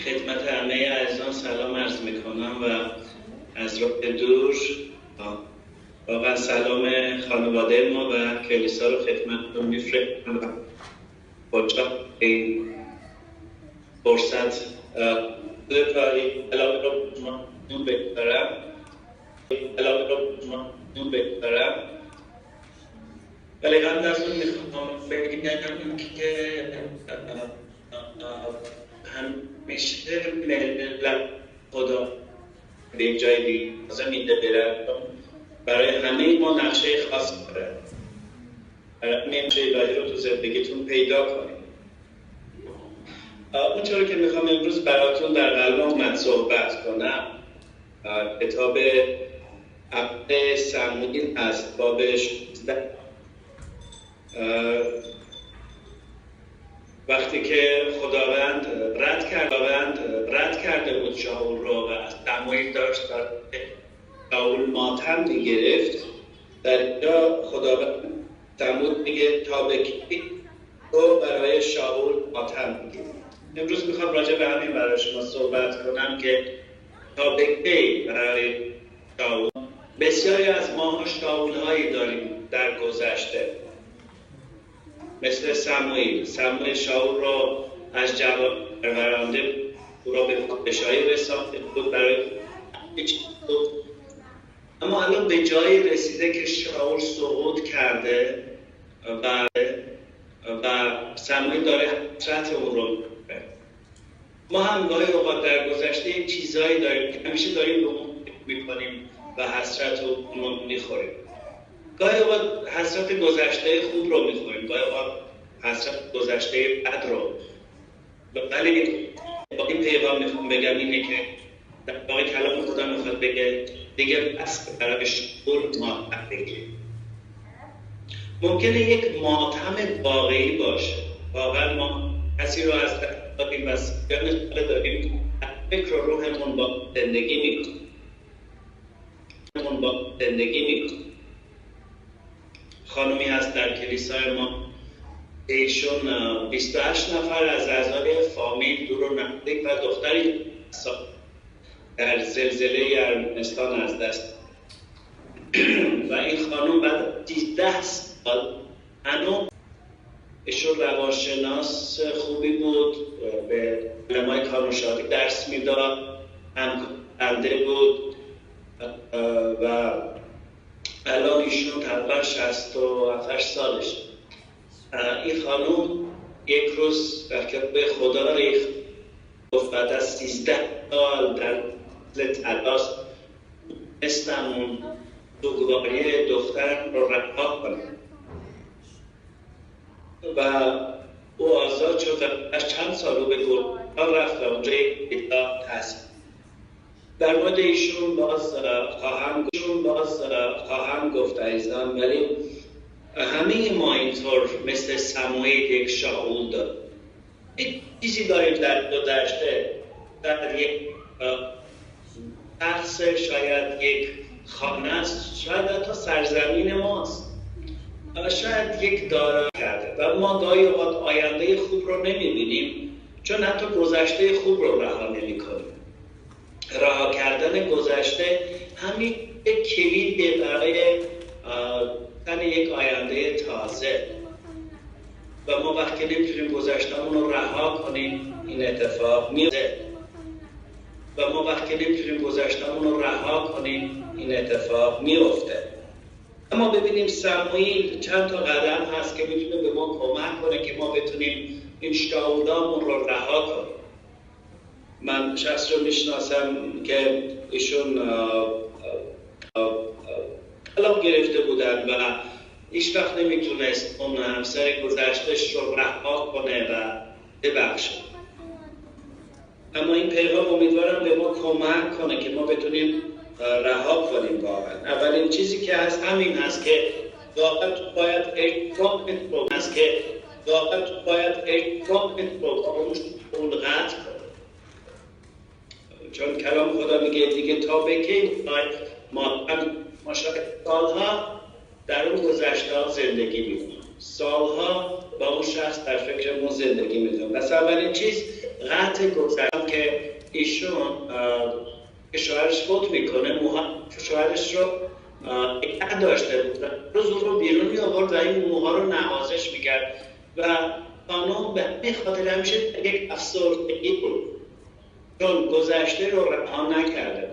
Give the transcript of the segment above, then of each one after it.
خدمت همه عزیزان سلام عرض میکنم و از راه دور واقعا سلام خانواده ما و کلیسا رو خدمتتون میفرستم. خوشحال این فرصت کلام رو بگذارم ولی قبل از اون میخوام بگم که همیشه ملت خدا به یک جای دیگه میده برن برای همه ما نقشه خاص داره. برای نقشه الهی رو تو زندگیتون پیدا کنید. اونطوری که میخوام امروز براتون در قلبم صحبت کنم کتاب اول سموئیل از باب 16. وقتی که خداوند رد کرده بود شاول رو و سموئیل داشت شاول ماتم میگرفت، در اینجا خداوند سموئیل میگه تا به کی تو برای شاول ماتم میگیری. امروز میخوام راجع به همین برای شما صحبت کنم که تا به کی برای شاول. بسیاری از ما شاول هایی داریم در گذشته، مثل سموئیل شاول را از جوان پرورانده او را به پادشاهی رسانده بود برای بود. اما الان به جایی رسیده که شاول سقوط کرده و سموئیل داره حسرت اون رو می‌کنه. ما هم گاهی اوقات در گذشته چیزایی داریم که همیشه داریم به اون می‌کنیم و حسرت اون رو می‌خوریم. گاهی اوقات حسرت گذشته خوب رو می‌خوریم، گاهی اوقات حسرت گذشته بد رو. ولی با این پیغام میخوام بگم اینه که در واقع کلام خدا میخواد بگه دیگه بس برای شکر ماتم بگیریم. ممکنه یک ماتم واقعی باشه، واقعا ما کسی رو از دست دادیم و سیان داریم، فکر و روحمون با زندگی میکنیم. خانومی هست در کلیسای ما، ایشون 28 نفر از اعضای فامیل دور و نزدیک و دختری در زلزله ارمنستان از دست و این خانم بعد 13 سال هنوز ایشون روانشناس خوبی بود، به علمای کانونشاهی درس میداد، همکارنده بود و الان ایشون تقریبا 67 سالشه. این خانم یک روز به خدا ریخت، گفت بعد از 13 سال در تلاش استمون سوگواری دختر رو رها کنه و او آزاد شد و از چند سال به گلستان رفت و اونجا یک تحصیل. در مورد ایشون باز خواهم گفت عزیزان، ولی همه ما اینطور مثل سموئیل یک شاول داریم. یک چیزی داریم در گذشته، در یک شخص، شاید یک خانه است، شاید حتی سرزمین ماست، شاید یک دارایی کرده و ما گاهی اوقات آینده خوب رو نمیبینیم چون حتی گذشته خوب رو رها نمی‌کنیم. رها کردن گذشته همین کلیدی برای یک آینده تازه و ما وقتی نمیتونیم گذشته‌مون رو رها کنیم این اتفاق میفته. اما ببینیم سموئیل چند تا قدم هست که میتونه به ما کمک کنه که ما بتونیم این شاولامون رو رها کنیم. من شخص رو میشناسم که ایشون طلاق گرفته بودن و هیچ وقت نمیتونست اون همسر گذشتهش رو رها کنه و ببخشه. اما این پیغام امیدوارم به ما کمک کنه که ما بتونیم رها کنیم. واقعا اولین چیزی که هست همین هست که واقعا تو باید اون قطع کنه، چون کلام خدا میگه دیگه تا به کی ما شاید سالها در اون گذشته ها زندگی میکنم، سالها با اون شخص در فکرمون زندگی میکنم. پس اولین چیز قطع گذشتم که ایشون که شوهرش فوت میکنه شوهرش رو نگه داشته بود، روز رو بیرون می آورد و این موها رو نوازش میکرد و خانم به همین خاطر همیشه یک افسردگی بود چون گذشته رو رها نکرده.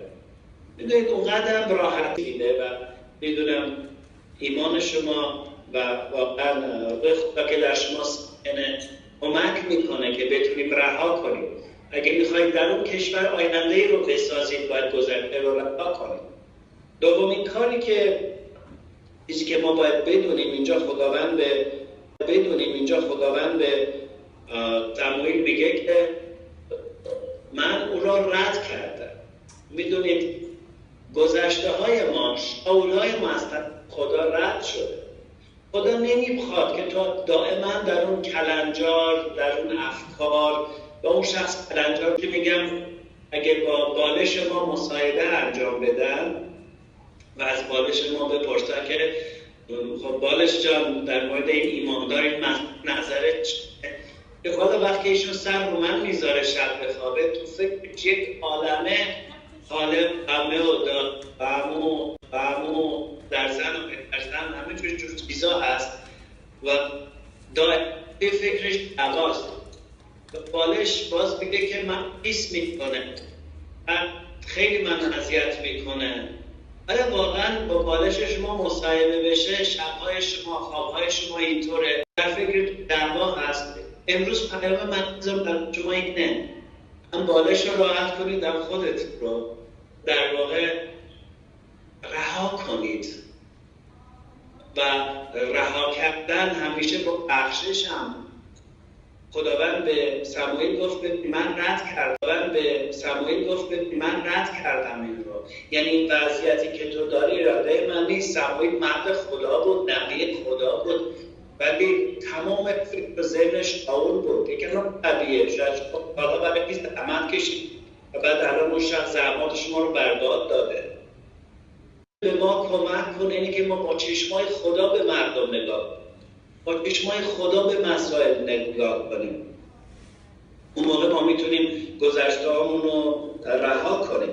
میدونید اونقدر راحت دیده و میدونم ایمان شما و واقعا به خدا که در شما کمک میکنه که بتونیم رها کنیم. اگه میخواید در اون کشور آینده ای رو بسازید باید گذشته رو رها کنید. دومین کاری که چیزی که ما باید بدونیم اینجا خداوند به صموئیل میگه که من او را رد کردم. میدونید گذشته های ما، شاول های ما از خدا رد شده. خدا نمیخواد که تو دائما در اون کلنجار، در اون افکار و اون شخص کلنجار که میگم اگه با بالش ما مصاحبه انجام بدن و از بالش ما بپرسن که خب بالش جان در مورد این ایماندار این نظرت چیه؟ خدا وقتی ایشون سر رو من میذاره شب بخوابه تو فکر یک عالمه خالق همه و بامو در زن و پدرزن همه جور چیزا هست و دائما فکرش دواست. بالش باز بگه که من حس میکنه خیلی من اذیت میکنه. آیا واقعا با بالش شما مصاحبه بشه شبهای شما خوابهای شما اینطوره در فکر دعوا هست؟ امروز پیام من در شما اینه هم بالش رو راحت کنید هم خودت رو در واقع رها کنید و رها کردن همیشه با بخشش هم. خداوند به صموئیل گفت من رد کردم این رو. یعنی این وضعیتی که تو داری اراده من نیست. صموئیل مرد خدا بود، نبی خدا بود، ولی تمام فکر و ذهنش شاول بود. یکی نوع طبیعه شاید حالا برای پیست عمل کشید و بعد الان اون شخص زحمات شما رو برداد داده. به ما کمک کنه اینه که ما با چشمای خدا به مردم نگاه، با چشمای خدا به مسائل نگاه کنیم. اون موقع ما میتونیم گذشته هامون رو رها کنیم.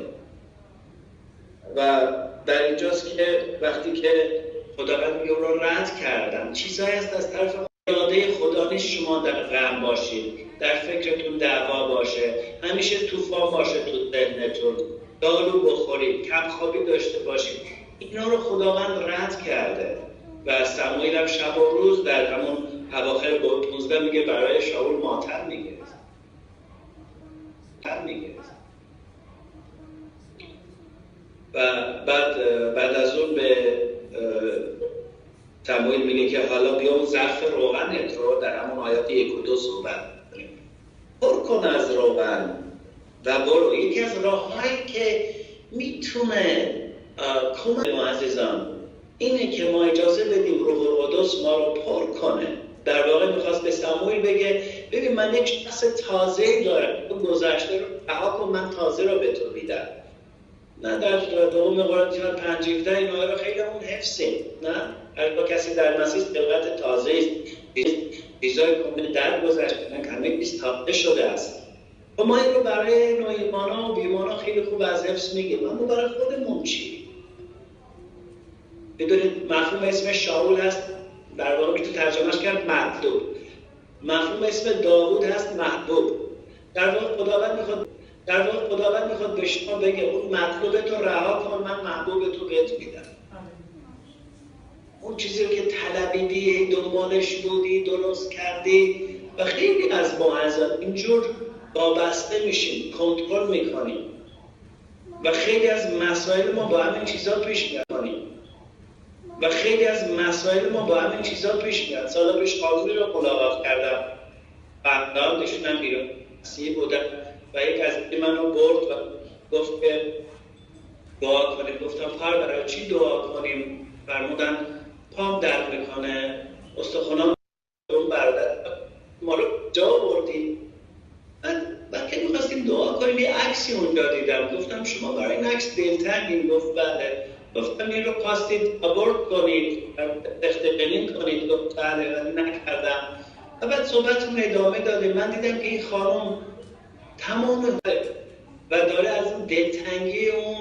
و در اینجاست که وقتی که خداوند میگه اون رو رد کردم، چیزایی هست از طرف اراده خدا نیست شما در غم باشید، در فکرتون دعوا باشه، همیشه طوفان باشه تو ذهنتون، دارو بخورید، کم خوابی داشته باشید. اینا رو خداوند رد کرده. و صموئیل هم شب و روز در همون اواخر بود 15 میگه برای شاول ماتم میگه. و بعد از اون به صموئیل میگه که حالا بیا اون ظرف روغنت رو در همون آیات 1 و 2 صحبت کنیم. پر کن از روغن و برو. یکی از راه‌هایی که میتونه کمک ما عزیزان اینه که ما اجازه بدیم روح القدس ما رو پر کنه. در واقع میخواست به صموئیل بگه ببین من یک شخص تازه‌ای دارم، اون گذشته رو رها کن، من تازه رو به تو میدم. نه در دوم قرنتیان 5:17 این آیه رو خیلی همون حفظیم. نه هر کسی در مسیح خلقت تازه است، چیزای کامل در گذشته همه چیز تازه شده است. و ما این رو برای نوعیمانا و بیمانا خیلی خوب از حفظ میگیم، اما برای خودمون چی؟ بدونید مفهوم اسم شاول هست در واقع میتونه ترجمهش کرد مطلوب. مفهوم اسم داوود هست محبوب. در واقع خداوند میخواد به شما بگه اون مطلوب تو رها کن، من محبوب تو بهت میدم. اون چیزی که طلبیدی، دنبالش بودی، درست کردی و خیلی از ما اینجور وابسته میشیم، کنترل میکنیم و خیلی از مسائل ما با همین چیزا پیش میاد. سالا پیش قاضی رو ملاقات کردم، بندان نشونم بیرون مسیحی بودم و یک از منو برد و گفت که دعا کنیم. گفتم کار برای چی دعا کنیم؟ فرمودن پام درد میکنه، استخونام اون برادر ما رو جا بردیم. بعد که میخواستیم دعا کنیم یه عکسی اونجا دیدم، گفتم شما برای این عکس دلتنگین؟ گفت بله. گفتم این رو خواستید آبورت کنید، اختقلین کنید؟ گفت بله، ولی نکردم. و بعد صحبتون ادامه داده. من دیدم که این خانم تمام و داره از اون دلتنگی اون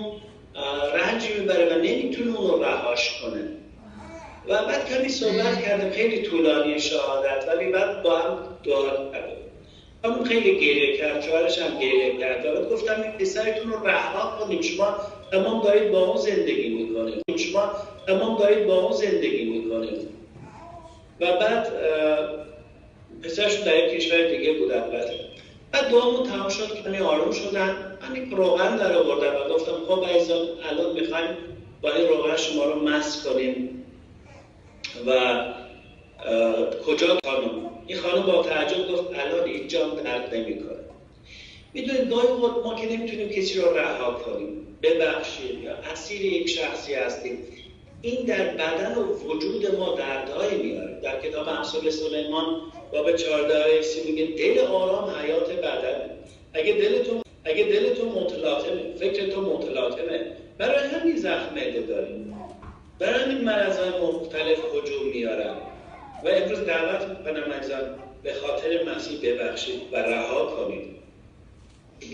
رنج میبره و نمیتونه اون رو رهاش کنه. و بعد کمی صحبت کردم، خیلی طولانی شهادت، ولی بعد با هم دعا کردم. همون خیلی گریه کرد، شوهرش هم گریه کرد. و بعد گفتم این پسرتون رو رها کنیم، شما تمام دارید با اون زندگی میکنید، شما تمام دارید با اون زندگی میکنید. و بعد پسرشون در یک کشور دیگه بود البته. بعد دعامون تمام شد، کمی آروم شدن. من یک روغن در آوردم و گفتم خب عزیزان الان میخوایم با این روغن شما رو مس کنیم. و کجا خانم؟ این خانم با تعجب گفت الان اینجا درد نمیکنه. میدونید گاهی وقت ما که نمیتونیم کسی رو رها کنیم، ببخشید یا اسیر یک شخصی هستیم، این در بدن و وجود ما دردهایی میاره. در کتاب امثال سلیمان باب 14 میگه دل آرام حیات بدن. اگه دلتون متلاطمه، فکرتون متلاطمه، برای همین زخم معده داریم، برای همین مرض‌های مختلف هجوم میارن. و امروز دعوت میکنم عزیزان به خاطر مسیح ببخشید و رها کنید.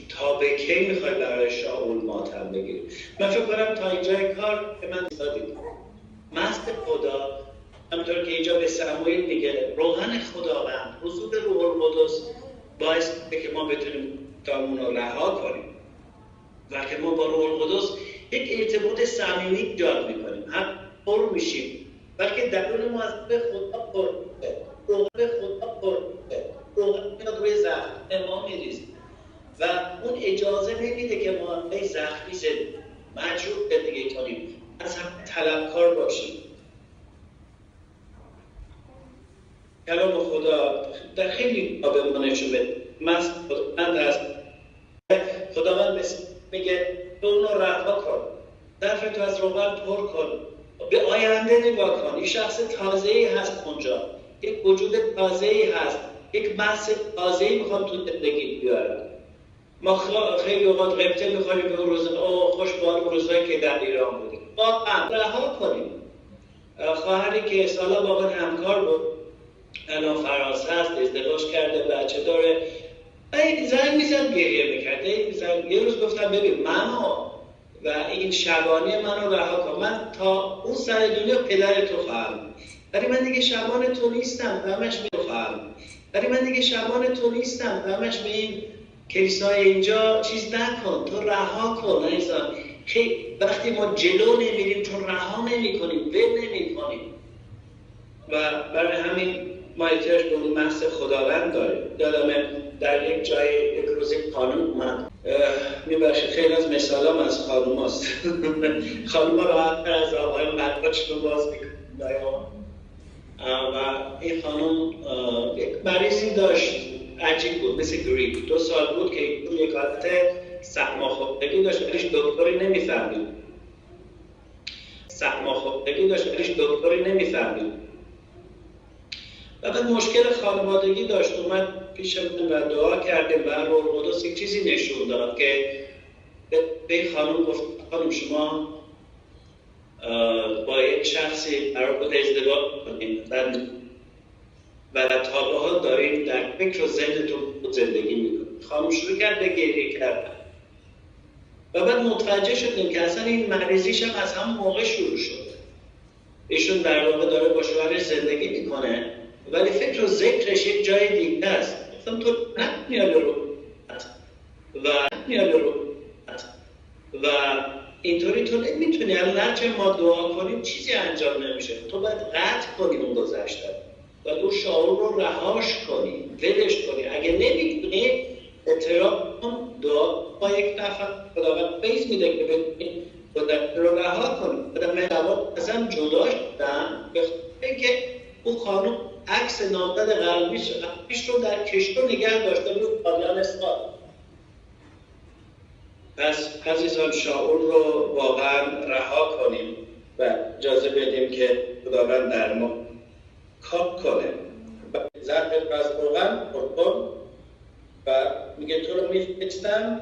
تا به کی میخوای برای شاول ماتم بگیری؟ من فکر کنم تا اینجای کار که من دادیم مست خدا، همونطور که اینجا به سموئیل میگه روغن خداوند، حضور روح القدس باعث میشه که ما بتونیم تامون رو رها کنیم و که ما با روح القدس یک ارتباط صمیمی ایجاد میکنیم، هم پر میشیم، بلکه درون ما از خدا پر میشه، روح خدا پر میشه، روح میاد روی زخم ما میریزه و اون اجازه نمیده که ما به زخمی مجروح زندگی کنیم، از هم طلبکار باشیم. کلام خدا در خیلی آب ما نشون بده. مست خداوند هست، خداوند میگه تو اون رو رها کن، ظرفتو از روغن پر کن، به آینده نگاه کن. این شخص تازه‌ای هست اونجا، یک وجود تازه‌ای هست، یک مست تازه‌ای میخوام تو زندگی بیارم. ما خیلی اوقات غبطه میخوریم به اون روز، خوش به اون روزایی که در ایران بودیم. واقعا رها کنیم. خواهری که سالا با من همکار بود، الان فرانسه هست، ازدواج کرده، بچه داره، زنگ میزد گریه میکرد. یه روز گفتم ببین منو و این شبانی منو رها کن، من تا اون سر دنیا پدر تو خواهم، ولی من دیگه شبان تو نیستم، همش به تو خواهم، ولی من دیگه شبان تو نیستم، همش به این کلیسای اینجا چیز نکن، تو رها کن. عزیزان وقتی ما جلو نمیریم چون رها نمی کنیم، ول نمی کنیم و برای همین ما احتیاج به اون محض خداوند داریم. یادمه در یک جای یک روزی خانم اومد، میبخشید خیلی از مثالام از خانم هست خانم ها راحت از آقای مدرکشون باز میکنن و این خانم یک مریضی داشت عجیب بود، مثل گریپ. 2 سال بود که یک حالت سرماخوردگی داشت، ولیش دکتری نمیفهمید. سرماخوردگی داشت ولیش دکتری نمیفهمید. و بعد مشکل خانوادگی داشت، اومد پیش من و دعا کردیم و روح القدس یک چیزی نشون داد که به خانم گفت خانم شما با یک شخصی قرار بود ازدواج کنیم و تا به حال داریم در فکر و ذهنتون زندگی میکنیم. خانم شروع کرد به گریه کردن و بعد متوجه شدیم که اصلا این مریضیش هم از همون موقع شروع شد. ایشون در واقع داره با شوهرش زندگی میکنه ولی فکر و ذکرش یک جای دیگه است. گفتم تو نمیاله رو و اینطوری تو نمیتونی، هرچه ما دعا کنیم چیزی انجام نمیشه. تو باید قطع کنی اون گذشته، باید اون شعور رو رهاش کنی، ولش کنی. اگه نمیتونی اعتراف کن، دعا با یک نفر خداوند فیض میده که بتونی گذشته رو رها کنی. من جواب ازم جدا شدم به خاطر اینکه اون خانم عکس نامزد قلبیش رو در کشت نگه داشته بود پایان سال. پس عزیزان شعور رو واقعا رها کنیم و اجازه بدیم که خداوند در ما کار کنه. ظرفت از روغن پر کن و میگه تو رو میفرستم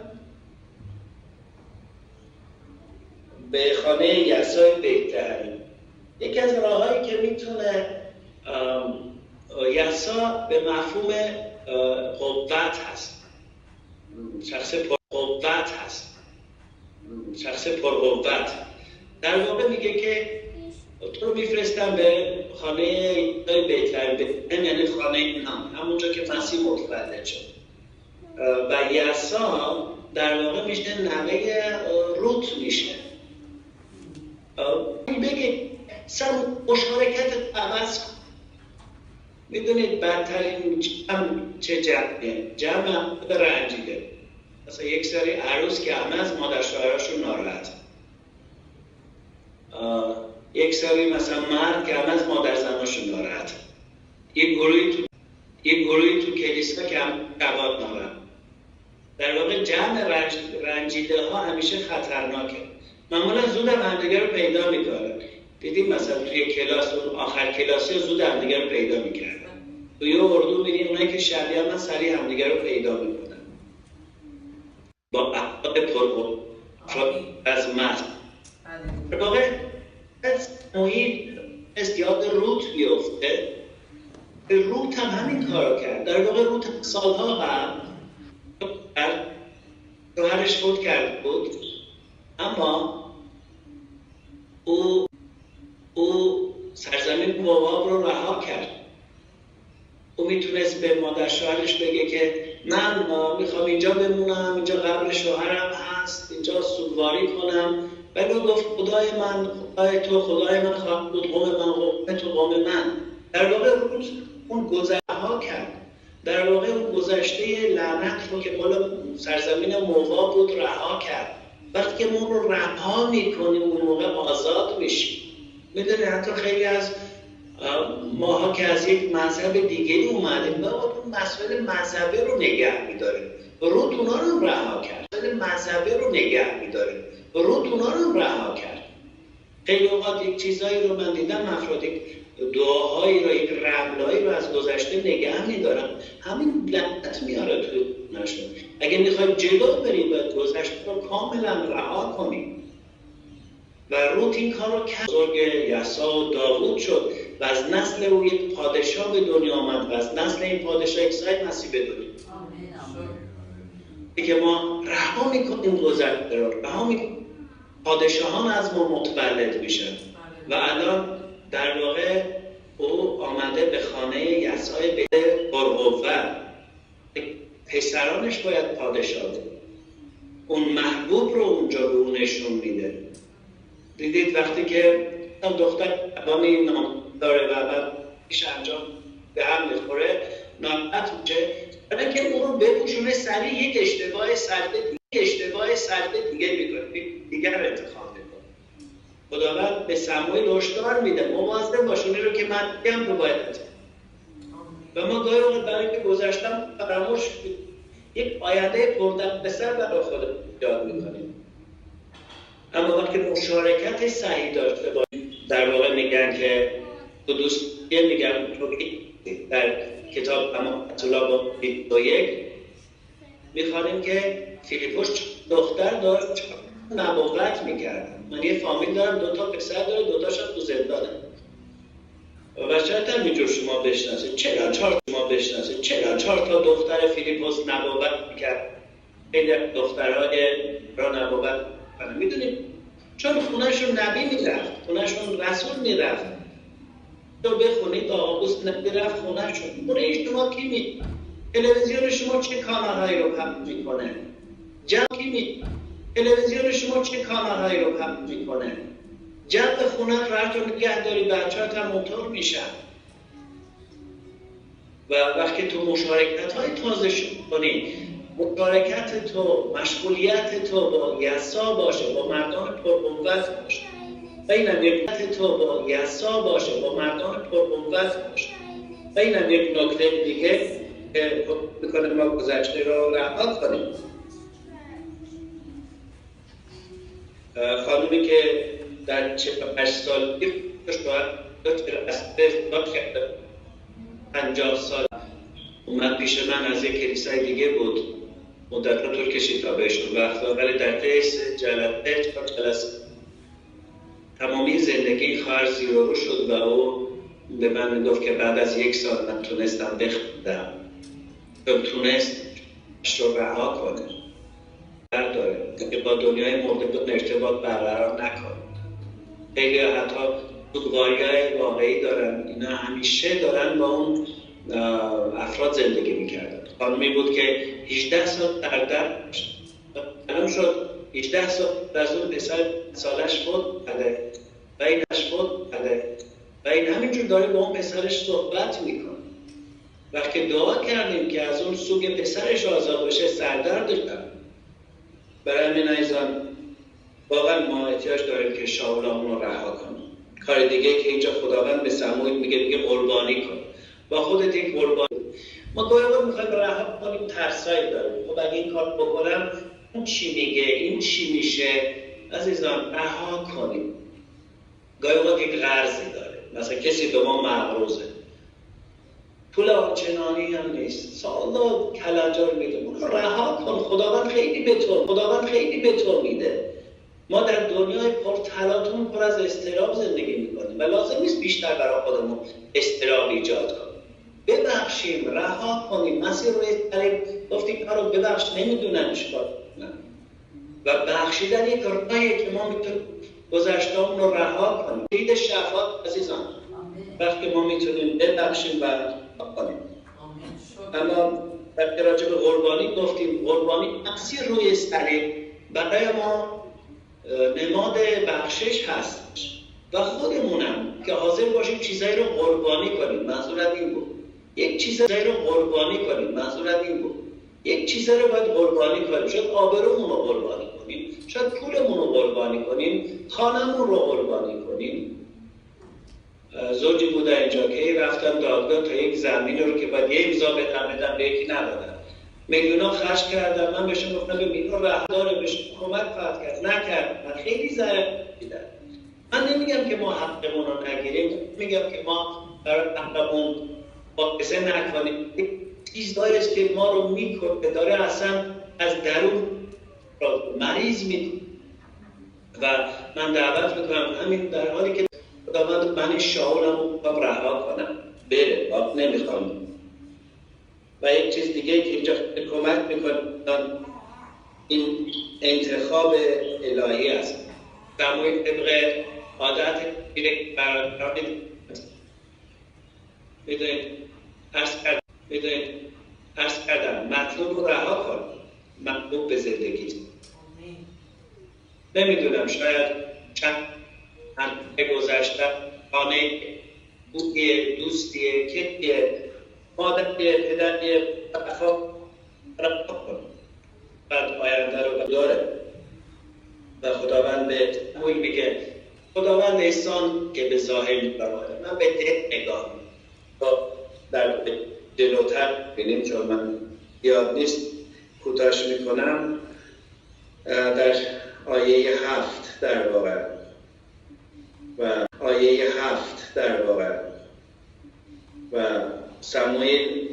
به خانه یسای بیت‌لحم. یکی از راههایی که میتونه یسا به مفهوم قوت هست. شخص پرقوت هست، شخص پرقوت. در واقع میگه که تو رو میفرستم به خانه بیت‌لحم، یعنی خانه نام، همونجا که مسیح متولد شد. و یسا در واقع میشه نوه روت میشه. بگه سر مشارکت عوض کن. میدونید بدترین جمع چه جمعه؟ جمع رنجیده. مثلا یک سری عروس که همه از مادر شوهراشون ناراحت، یک سری مثلا مرد که همه از مادر زناشون ناراحت، یک گروهی تو کلیسا که هم جواد ناراحت. در واقع جمع رنجیده ها همیشه خطرناکه. معمولا زود هم همدیگه رو پیدا میکنن. دیدیم مثلا توی کلاس، اون آخر کلاسی زود همدیگه رو پیدا میکردن. توی اردو میدیم اونایی که شبیه من سریع همدیگه رو پیدا میکنن با افراد پرقوت از متن. در واقع محیط یاد روت بیفته. روت هم همین کارو کرد. در واقع روت سالها هم شوهرش فوت کرده بود، اما او سرزمین موعظه رو رها کرد. او میتونست به مادر شوهرش بگه که من میخوام اینجا بمونم، اینجا قبر شوهرم هست، اینجا سوگواری کنم. ولی او گفت خدای من خدای تو، خدای من خواهد بود قوم من، قوم تو قوم من. در واقع اون گذرها کرد. در واقع اون گذشته لعنت رو که بالا سرزمین موعظه بود رها کرد. وقتی که ما رو رها میکنیم اون موقع آزاد میشیم. میدونید حتی خیلی از ماها که از یک مذهب دیگری اومدیم باید اون مسائل مذهبی رو نگه میداریم. روت اونا رو رها کرد. مسائل مذهبی رو نگه میداریم. روت اونا رو رها کرد. خیلی اوقات یک چیزایی رو من دیدم، افراد دعاهایی رو، یک رملایی رو از گذشته نگه میدارن. همین لعنت میاره توی نشون. اگه میخوایم جلو بریم باید گذشته رو کاملا رها کنیم. و روت این کار رو کرد. بزرگ یسا و داوود شد و از نسل او یک پادشاه به دنیا آمد و از نسل این پادشاه عیسی مسیح به دنیا. که ما رها میکنیم گذشته رو، رها میکنیم. پادشاهان از ما متولد میشن و الان در واقع او آمده به خانه یسای پرقوت. پسرانش باید پادشاه بود. اون محبوب رو اونجا به اون نشون میده. دیدید وقتی که دختر ربانی نام داره و بعد پیش انجام به هم میخوره ناراحت میشه، برای که اون رو بپوشونه سریع یک اشتباه سرده دیگه میکنه، دیگر رو انتخاب میکنه. خداوند به سموئیل هشدار میده مواظب باش، اونی رو که من میگم رو باید انتخاب. و ما گاهی اوقات برای که گذشتم فراموش یک آینده پردرد برای خودمون یاد میکنیم. اما وقتی مشارکت صحیح داشته باشیم، در واقع میگن که دوستیه میگن در کتاب جماعت با 21 میخوانیم که فیلیپوس دختر داشت نبوت میکرد. من یه فامیل دارم، 2 تا پسر داره، 2 تاشم تو زندانه. و شاید هم اینجور شما بشناسید. چرا 4 تا دختر فیلیپوس نبوت میکرد؟ خیلی دخترهای را نبوت میدونیم چون خونهشون نبی میرفت، خونهشون رسول میرفت. تو بخونید آقوس نمیرفت خونهشون. خونه شما کی می؟ تلویزیون شما چه کانالهایی رو پخش میکنه؟ جمع کی می؟ تلویزیون شما چه کانالهایی رو پخش میکنه؟ جمع خونه رفت و نگه داری، بچه‌هات هم موتور میشن. و وقتی تو مشارکت های تازه کنی، مشارکت تو، مشغولیت تو با یسا باشه، با مردان پرقوت باشه. و اینم یک و اینم یک نکته دیگه که میکنه ما گذشته رو رها کنیم. خانومی که در 48 سالگی شوهر کرده، 50 سال اومد پیش من، از یک کلیسای دیگه بود، مدت رو طول کشید تا بهشون وقت داد، ولی در طی جلسه تمامی زندگی خواهر زیر و رو شد و او به من میگفت که بعد از 1 سال من تونستم بخوندم، چون تونست رو رها کنه. داره که با دنیای مردگان ارتباط برقرار نکنه. خیلی حتی سوگواری‌های واقعی دارن، اینا همیشه دارن با اون افراد زندگی میکردن. خانمی بود که 18 سال در معلوم شد 18 سال از اون پسر سالش بود بده و اینش بود بده و این همینجور داره با اون پسرش صحبت میکنه. وقتی دعا کردیم که از اون سوگ پسرش آزاد بشه سردرد داشتم. برای همین عزیزان واقعا ما احتیاج داریم که شاولامون رو رها کنیم. کار دیگه که اینجا خداوند به سموئیل میگه قربانی کن، با خودت یک قربانی. ما گاهی وقت میخوایم رها کنیم، ترسایی داریم. خب اگه این کار بکنم اون چی میگه، این چی میشه؟ عزیزان رها کنیم. گاهی وقت یک قرضی داره، مثلا کسی به ما مقروضه، پول آنچنانی هم نیست، سالا کلنجار میده، اون رها کن. خداوند خیلی به تو میده. ما در دنیای پر تلاطم، پر از اضطراب زندگی میکنیم و لازم نیست بیشتر برای خودمون اضطراب ایجاد کنیم. ببخشیم، رها کنیم. مسیح روی صلیب گفتیم کارو ببخش، نمیدونم چیکار کنم. و بخشیدن یک راهیه که ما میتونیم گذشته‌مون رو رها کنیم. دید شفاعت عزیزان، وقتی ما میتونیم ببخشیم و رها کنیم. اما وقتی راجع به قربانی گفتیم، قربانی مسیح روی صلیب برای ما نماد بخشش هست و خودمونم که حاضر باشیم چیزایی رو قربانی کنیم. منظورم این بود. یک چیزایی رو قربانی کنیم. منظورم این بود. یک چیزایی رو باید قربانی کنیم. شاید آبرومون رو قربانی کنیم، شاید پولمون رو قربانی کنیم، خانمون رو قربانی کنیم. زوجی بوده اینجا که رفتن دادگاه تا یک زمین رو که باید یه امضا بدم به یکی ندادن. میلیونا خرج کردم. من بهشون گفتم به اینو رهداره، بهشون کمک خواهد کرد، نکرد. من خیلی ضرر دیدم. من نمیگم که ما حقمون رو نگیریم، میگم که ما برای حقمون باعثه نکنیم. چیزهایی است که ما رو میکنه، داره اصلا از درون مریض میکنه. و من دعوت میکنم همین در حالی که خداوند من شاولم رو رها کنم بره، باید نمیخوام. و یک چیز دیگه که اینجا کمک میکنه این انتخاب الهی است. سموئیل طبق عادت برادران عرض کردم مطلوب رو رها کن، مطلوب به زندگی. نمیدونم شاید چند هفته گذشته خانه دوستیه که مادر پدر اتفاق رها کن، بعد آینده رو داره و خداوند به سموئیل میگه، خداوند احسان که به ظاهر می‌برد، من به دل نگاه می‌کنم. در جلوتر ببینیم چون من یاد نیست کوتاش میکنم. در آیه 7 در واقع و آیه 7 در واقع و سموئیل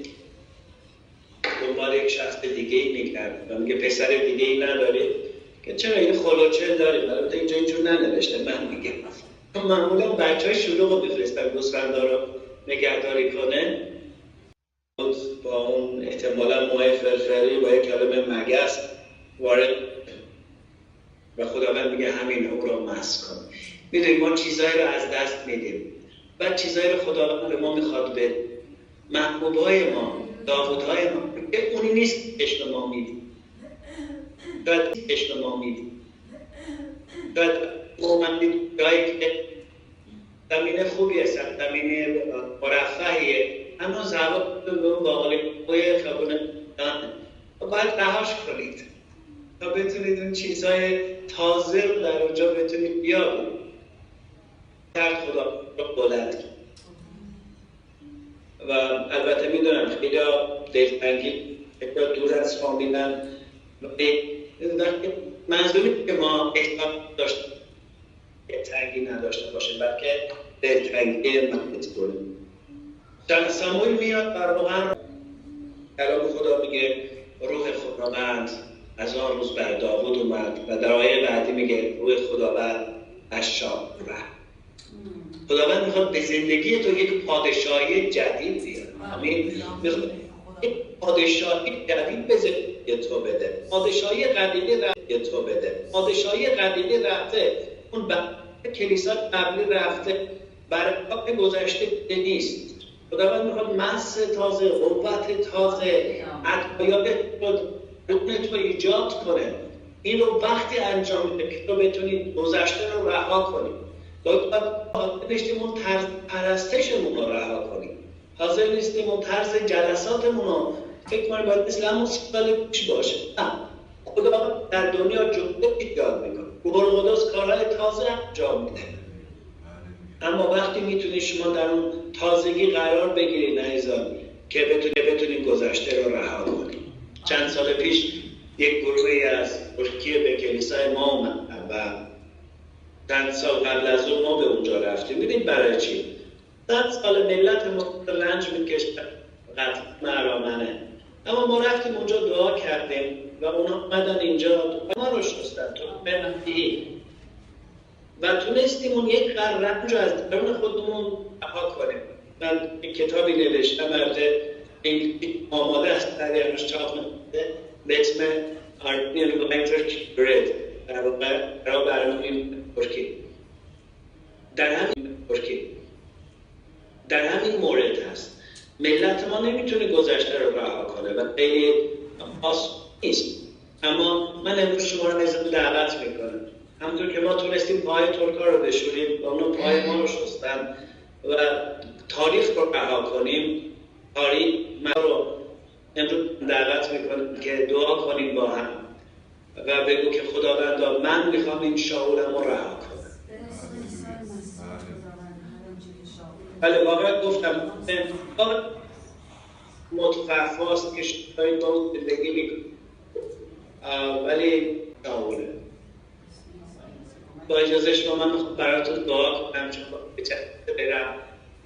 دنبال یک شخص دیگه ای میگرد و میگه پسر دیگه ای نداری؟ که چرا این خلوچه داریم؟ البته اینجا اینجور ننوشته، من میگم معمولا بچه های شلوغ رو بفرستن گوسفندا رو نگهداری کنه، با اون احتمالا موهای فرفری با یک کلمه مگس وارد و خداوند میگه همین او رو مسح کن. میدونیم ما چیزایی رو از دست میدیم و چیزایی رو خداوند به ما میخواد به محبوبای ما، داوودهای ما، که اونی نیست که عشق ما میدیم، شاید عشق ما میدیم، شاید اومدید جایی که زمینه خوبی هست، زمینه مرفهیه، اما زبان به اون باقالی بوی خبون دانه و باید رهاش کنید تا بتونید اون چیزهای تازه رو در اونجا بتونید بیابید. کرد خدا رو بلند کرد. و البته میدونم خیلی دلتنگی دور از فامیلن، منظوری که ما احتمال داشته دلتنگی نداشته باشیم بلکه دلتنگی مخلص کنیم. سموئیل میاد در واقع کلام خدا میگه روح خداوند از آن روز بر داوود اومد و در آیه بعدی میگه روح خداوند از شاول رفت. خداوند میخواد به زندگی تو یک پادشاهی جدید بیاره. آمین. میخواد یک پادشاهی جدید بذاره. تو بده. پادشاهی قدیمی رفته تو بده. پادشاهی قدیمی رفته، اون کلیسا قبلی رفته، برکات گذشته نیست. خداوند میخواد مس تازه، قوت تازه، عطایات تو ایجاد کنه. این رو وقتی انجام میده که تو بتونی گذشته رو رها کنی. حاضر نیستیم اون طرز پرستشمون رو رها کنیم. حاضر نیستیم اون طرز جلساتمون رو فکر کنیم باید مثل همون سال پیش باشه. نه، خدا در دنیا جمله ایجاد میکنه. روح القدس کارهای تازه انجام میده. اما وقتی میتونی شما در اون تازگی قرار بگیرید عزیزان که بتونید گذشته رو رها کنید. چند سال پیش یک گروهی از ترکیه به کلیسای ما اومدن و چند سال قبل از اون ما به اونجا رفتیم. ببینید برای چی؟ 100 سال ملت ما رنج میکشن، قتل مرامنه، اما ما رفتیم اونجا دعا کردیم و اونا اومدن اینجا ما رو شستن تو منفی و تونستیم اون یک رنج رو از درون خودمون رها کنیم. من این کتابی نوشتم مرده این آماده است در یعنیش چاپ نمونده به اسم آرمین وایتر برد برای این ترکی. در همین مورد هست. ملت ما نمیتونه گذشته رو رها کنه و خیلی آسان نیست. اما من امروز شما رو نظام دعوت میکنم. همونطور که ما تونستیم پای ترکا رو بشوریم و اونو پای ما رو شستن و تاریخ رو رها کنیم. تاریخ ما رو امروز دعوت میکنم که دعا کنیم با هم و بگو که خداوندا من میخوام این شاهورم رو رها کنم. بله واقعا گفتم متوفاست که شاید با اون زندگی میکنم ولی شاهوره. با اجازه شما من میخوام براتون دعا کنم چون به جهت برم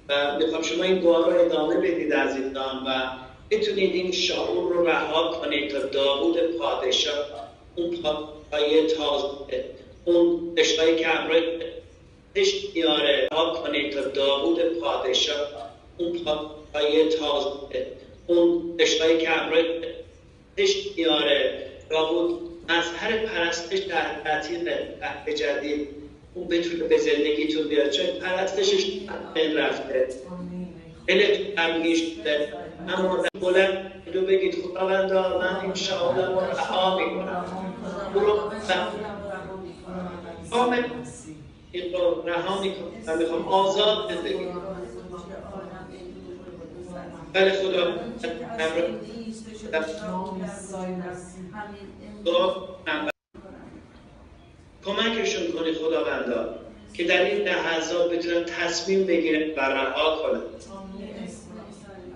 و میخوام شما این دعا رو ادامه بدید عزیزان و بتونید این شاهور رو رها کنید تا داوود پادشاه اون پای تازه اون اشتایی که همراه تشت میاره رها کنید تا داوود پادشاه اون پای تازه اون اشتایی که همراه تشت میاره داوود مظهر پرستش در تعطیل عهد جدید اون بتونه به زندگیتون بیاد چون پرستشش بین رفته دلتون غمگین شده اما بلند رو بگید خداوندا من این شاهورم رو رها میکنم کامل این رو رها میکنم و میخوام آزاد زندگی کنم. بله خدا کمکشون کنید خداوندا که در این لحظات بتونن تصمیم بگیرن و رها کنن.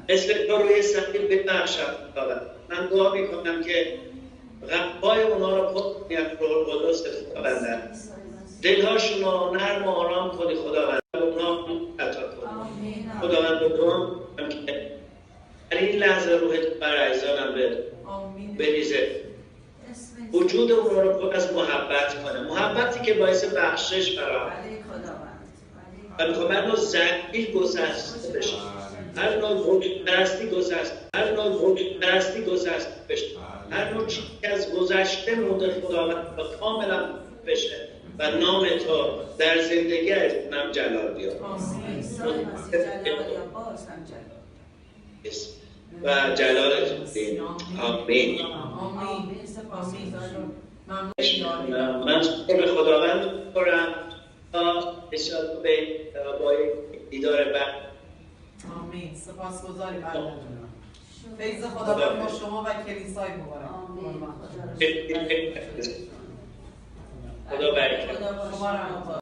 مثل تو روی صلیب ببخشم خداوند. من دعا میکنم که غم‌های اونا رو خود کنی از روح القدس خداوند. دلهاشون رو نرم و آرام کنی خداوند. اونا عطا کنی. خداوند دعا میکنم که در این لحظه روحت بر عزیزانم بریزه. وجود اون رو پر از محبت کنه. محبتی که باعث بخشش فراهم و میخوام هر نوع زنگی گسسته بشه. هر نوع پرستی گسسته بشه. هر نوع چیزی از گذشته مونده خداوند کاملا بشه و نام تو در زندگی اجنم جلال بیاد. و جلالتون دین. آمین. من به خداوند می‌سپارم تا انشاءالله به با دیدار بعد. آمین. سپاسگزاری برادر. فیض خداوند با شما و کلیسای مبارک. خدا برکت. شما را